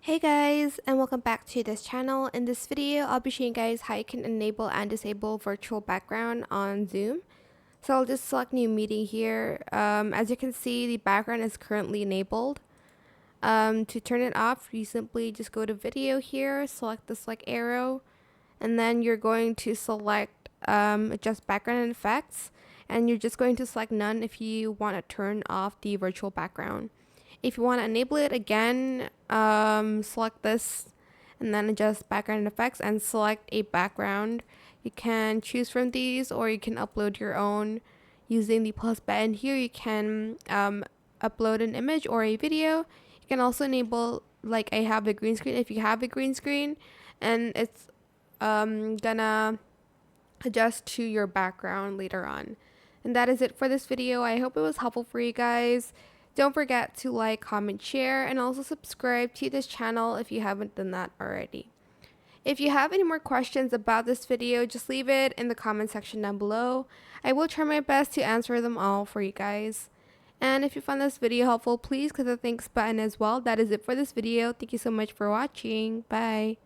Hey guys, and welcome back to this channel. In this video, I'll be showing you guys how you can enable and disable virtual background on Zoom. So I'll just select new meeting here. As you can see, the background is currently enabled. To turn it off, you simply just go to video here, select the select arrow, and then you're going to select adjust background effects, and you're just going to select none if you want to turn off the virtual background. If you want to enable it again, select this and then adjust background effects and select a background. You can choose from these or you can upload your own using the plus button here. You can upload an image or a video. You can also enable, like I have a green screen, if you have a green screen, and it's gonna adjust to your background later on. And that is it for this video. I hope it was helpful for you guys. Don't forget to like, comment, share, and also subscribe to this channel if you haven't done that already. If you have any more questions about this video, just leave it in the comment section down below. I will try my best to answer them all for you guys. And if you found this video helpful, please click the thanks button as well. That is it for this video. Thank you so much for watching. Bye.